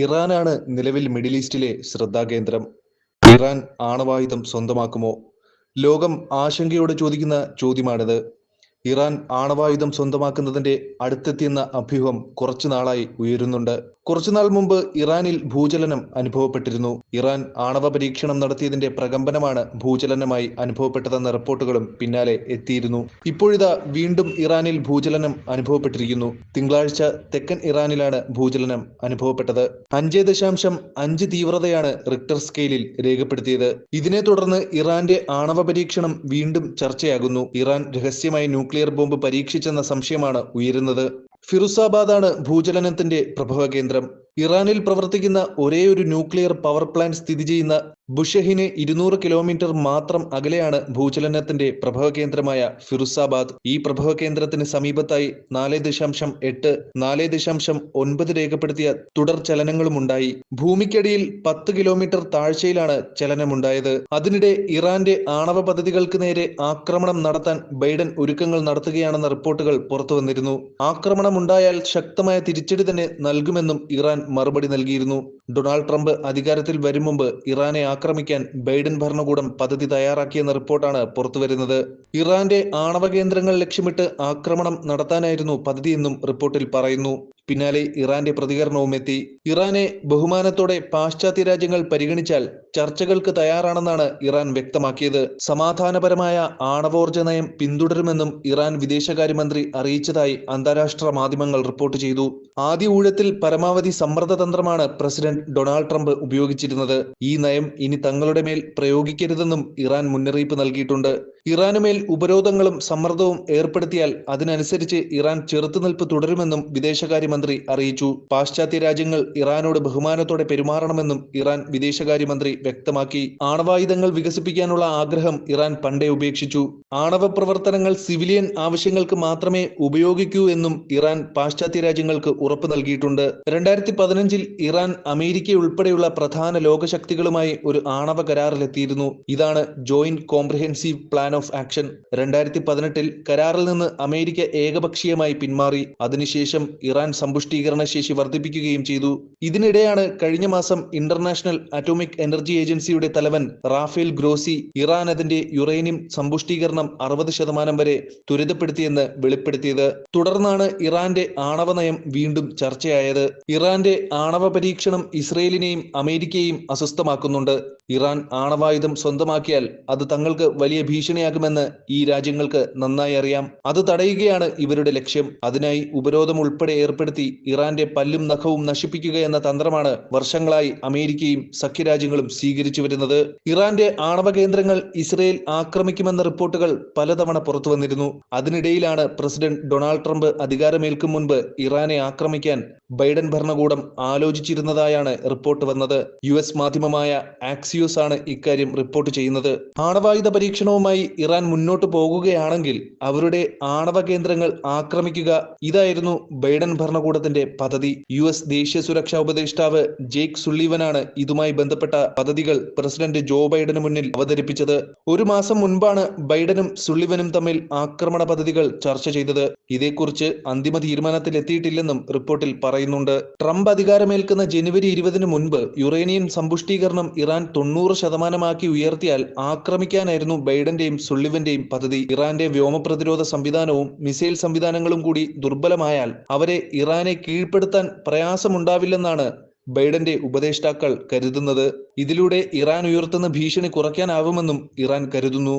ഇറാനാണ് നിലവിൽ middle ഈസ്റ്റിലെ ശ്രദ്ധാകേന്ദ്രം. Iran ആണവായുധം സ്വന്തമാക്കുമോ? ലോകം ആശങ്കയോടെ ചോദിക്കുന്ന ചോദ്യമാണിത്. ഇറാൻ ആണവായുധം സ്വന്തമാക്കുന്നതിന്റെ അടുത്തെത്തിയെന്ന അഭ്യൂഹം കുറച്ചുനാളായി ഉയരുന്നുണ്ട്. കുറച്ചുനാൾ മുമ്പ് ഇറാനിൽ ഭൂചലനം അനുഭവപ്പെട്ടിരുന്നു. ഇറാൻ ആണവ പരീക്ഷണം നടത്തിയതിന്റെ പ്രകമ്പനമാണ് ഭൂചലനമായി അനുഭവപ്പെട്ടതെന്ന റിപ്പോർട്ടുകളും പിന്നാലെ എത്തിയിരുന്നു. ഇപ്പോഴിതാ വീണ്ടും ഇറാനിൽ ഭൂചലനം അനുഭവപ്പെട്ടിരിക്കുന്നു. തിങ്കളാഴ്ച തെക്കൻ ഇറാനിലാണ് ഭൂചലനം അനുഭവപ്പെട്ടത്. 5.5 തീവ്രതയാണ് റിക്ടർ സ്കെയിലിൽ രേഖപ്പെടുത്തിയത്. ഇതിനെ തുടർന്ന് ഇറാന്റെ ആണവ പരീക്ഷണം വീണ്ടും ചർച്ചയാകുന്നു. ഇറാൻ രഹസ്യമായി ന്യൂക്ലിയർ ബോംബ് പരീക്ഷിച്ചെന്ന സംശയമാണ് ഉയരുന്നത്. ഫിറുസാബാദാണ് ഭൂചലനത്തിന്റെ പ്രഭവ കേന്ദ്രം. ഇറാനിൽ പ്രവർത്തിക്കുന്ന ഒരേയൊരു ന്യൂക്ലിയർ പവർ പ്ലാന്റ് സ്ഥിതി ചെയ്യുന്ന ബുഷഹിന് 200 കിലോമീറ്റർ മാത്രം അകലെയാണ് ഭൂചലനത്തിന്റെ പ്രഭവ കേന്ദ്രമായ ഫിറുസാബാദ്. ഈ പ്രഭവ കേന്ദ്രത്തിന് സമീപത്തായി 4.8, 4.9 രേഖപ്പെടുത്തിയ തുടർ ചലനങ്ങളുമുണ്ടായി. ഭൂമിക്കടിയിൽ 10 കിലോമീറ്റർ താഴ്ചയിലാണ് ചലനമുണ്ടായത്. അതിനിടെ ഇറാന്റെ ആണവ പദ്ധതികൾക്ക് നേരെ ആക്രമണം നടത്താൻ ബൈഡൻ ഒരുക്കങ്ങൾ നടത്തുകയാണെന്ന റിപ്പോർട്ടുകൾ പുറത്തുവന്നിരുന്നു. ആക്രമണമുണ്ടായാൽ ശക്തമായ തിരിച്ചടി തന്നെ നൽകുമെന്നും ഇറാൻ മറുപടി നൽകിയിരുന്നു. ഡൊണാൾഡ് ട്രംപ് അധികാരത്തിൽ വരും മുമ്പ് ഇറാനെ ആക്രമിക്കാൻ ബൈഡൻ ഭരണകൂടം പദ്ധതി തയ്യാറാക്കിയെന്ന റിപ്പോർട്ടാണ് പുറത്തുവരുന്നത്. ഇറാന്റെ ആണവ കേന്ദ്രങ്ങൾ ലക്ഷ്യമിട്ട് ആക്രമണം നടത്താനായിരുന്നു പദ്ധതിയെന്നും റിപ്പോർട്ടിൽ പറയുന്നു. പിന്നാലെ ഇറാന്റെ പ്രതികരണവും എത്തി. ഇറാനെ ബഹുമാനത്തോടെ പാശ്ചാത്യ രാജ്യങ്ങൾ പരിഗണിച്ചാൽ ചർച്ചകൾക്ക് തയ്യാറാണെന്നാണ് ഇറാൻ വ്യക്തമാക്കിയത്. സമാധാനപരമായ ആണവോർജ്ജ നയം പിന്തുടരുമെന്നും ഇറാൻ വിദേശകാര്യമന്ത്രി അറിയിച്ചതായി അന്താരാഷ്ട്ര മാധ്യമങ്ങൾ റിപ്പോർട്ട് ചെയ്തു. ആദ്യ ഊഴത്തിൽ പരമാവധി സമ്മർദ്ദതന്ത്രമാണ് പ്രസിഡന്റ് ഡൊണാൾഡ് ട്രംപ് ഉപയോഗിച്ചിരുന്നത്. ഈ നയം ഇനി തങ്ങളുടെ മേൽ പ്രയോഗിക്കരുതെന്നും ഇറാൻ മുന്നറിയിപ്പ് നൽകിയിട്ടുണ്ട്. ഇറാനുമേൽ ഉപരോധങ്ങളും സമ്മർദ്ദവും ഏർപ്പെടുത്തിയാൽ അതിനനുസരിച്ച് ഇറാൻ ചെറുത്തുനിൽപ്പ് തുടരുമെന്നും വിദേശകാര്യമന്ത്രി അറിയിച്ചു. പാശ്ചാത്യ രാജ്യങ്ങൾ ഇറാനോട് ബഹുമാനത്തോടെ പെരുമാറണമെന്നും ഇറാൻ വിദേശകാര്യമന്ത്രി വ്യക്തമാക്കി. ആണവായുധങ്ങൾ വികസിപ്പിക്കാനുള്ള ആഗ്രഹം ഇറാൻ പണ്ടേ ഉപേക്ഷിച്ചു. ആണവ പ്രവർത്തനങ്ങൾ സിവിലിയൻ ആവശ്യങ്ങൾക്ക് മാത്രമേ ഉപയോഗിക്കൂ എന്നും ഇറാൻ പാശ്ചാത്യ രാജ്യങ്ങൾക്ക് ഉറപ്പ് നൽകിയിട്ടുണ്ട്. 2015 ഇറാൻ അമേരിക്ക ഉൾപ്പെടെയുള്ള പ്രധാന ലോകശക്തികളുമായി ഒരു ആണവ കരാറിലെത്തിയിരുന്നു. ഇതാണ് joint comprehensive plan of action. 2018 കരാറിൽ നിന്ന് അമേരിക്ക ഏകപക്ഷീയമായി പിന്മാറി. അതിനുശേഷം ഇറാൻ സമ്പുഷ്ടീകരണ ശേഷി വർദ്ധിപ്പിക്കുകയും ചെയ്തു. ഇതിനിടെയാണ് കഴിഞ്ഞ മാസം ഇന്റർനാഷണൽ അറ്റോമിക് എനർജി ഏജൻസിയുടെ തലവൻ റാഫേൽ ഗ്രോസി ഇറാൻ അതിന്റെ യുറേനിയം സമ്പുഷ്ടീകരണം 60% വരെ ത്വരിതപ്പെടുത്തിയെന്ന് വെളിപ്പെടുത്തിയത്. തുടർന്നാണ് ഇറാന്റെ ആണവ നയം വീണ്ടും ചർച്ചയായത്. ഇറാന്റെ ആണവ പരീക്ഷണം ഇസ്രയേലിനെയും അമേരിക്കയെയും അസ്വസ്ഥമാക്കുന്നുണ്ട്. ഇറാൻ ആണവായുധം സ്വന്തമാക്കിയാൽ അത് തങ്ങൾക്ക് വലിയ ഭീഷണിയാകുമെന്ന് ഈ രാജ്യങ്ങൾക്ക് നന്നായി അറിയാം. അത് തടയുകയാണ് ഇവരുടെ ലക്ഷ്യം. അതിനായി ഉപരോധം ഉൾപ്പെടെ ഏർപ്പെടുത്തി ഇറാന്റെ പല്ലും നഖവും നശിപ്പിക്കുക എന്ന തന്ത്രമാണ് വർഷങ്ങളായി അമേരിക്കയും സഖ്യരാജ്യങ്ങളും സ്വീകരിച്ചു വരുന്നത്. ഇറാന്റെ ആണവ കേന്ദ്രങ്ങൾ ഇസ്രയേൽ ആക്രമിക്കുമെന്ന റിപ്പോർട്ടുകൾ പലതവണ പുറത്തു വന്നിരുന്നു. അതിനിടയിലാണ് പ്രസിഡന്റ് ഡൊണാൾഡ് ട്രംപ് അധികാരമേൽക്കും മുൻപ് ഇറാനെ ആക്രമിക്കാൻ ബൈഡൻ ഭരണകൂടം ആലോചിച്ചിരുന്നതായാണ് റിപ്പോർട്ട് വന്നത്. US മാധ്യമമായ ആക്സിയോസ് ആണ് ഇക്കാര്യം റിപ്പോർട്ട് ചെയ്യുന്നത്. ആണവായുധ പരീക്ഷണവുമായി ഇറാൻ മുന്നോട്ട് പോകുകയാണെങ്കിൽ അവരുടെ ആണവ കേന്ദ്രങ്ങൾ ആക്രമിക്കുക, ഇതായിരുന്നു ബൈഡൻ ഭരണകൂടത്തിന്റെ പദ്ധതി. US ദേശീയ സുരക്ഷാ ഉപദേഷ്ടാവ് ജേക്ക് സുള്ളിവനാണ് ഇതുമായി ബന്ധപ്പെട്ട പദ്ധതികൾ പ്രസിഡന്റ് ജോ ബൈഡന് മുന്നിൽ അവതരിപ്പിച്ചത്. ഒരു മാസം മുൻപാണ് ബൈഡനും സുള്ളിവനും തമ്മിൽ ആക്രമണ പദ്ധതികൾ ചർച്ച ചെയ്തത്. ഇതേക്കുറിച്ച് അന്തിമ തീരുമാനത്തിൽ എത്തിയിട്ടില്ലെന്നും റിപ്പോർട്ടിൽ പറയുന്നുണ്ട്. ട്രംപ് അധികാരമേൽക്കുന്ന ജനുവരി 20 മുൻപ് യുറേനിയം സമ്പുഷ്ടീകരണം ഇറാൻ 90% ഉയർത്തിയാൽ ആക്രമിക്കാനായിരുന്നു ബൈഡന്റെയും സുള്ളിവന്റെയും പദ്ധതി. ഇറാന്റെ വ്യോമ പ്രതിരോധ സംവിധാനവും മിസൈൽ സംവിധാനങ്ങളും കൂടി ദുർബലമായാൽ അവരെ ഇറാനെ കീഴ്പ്പെടുത്താൻ പ്രയാസമുണ്ടാവില്ലെന്നാണ് ബൈഡന്റെ ഉപദേഷ്ടാക്കൾ കരുതുന്നത്. ഇതിലൂടെ ഇറാൻ ഉയർത്തുന്ന ഭീഷണി കുറയ്ക്കാനാവുമെന്നും ഇറാൻ കരുതുന്നു.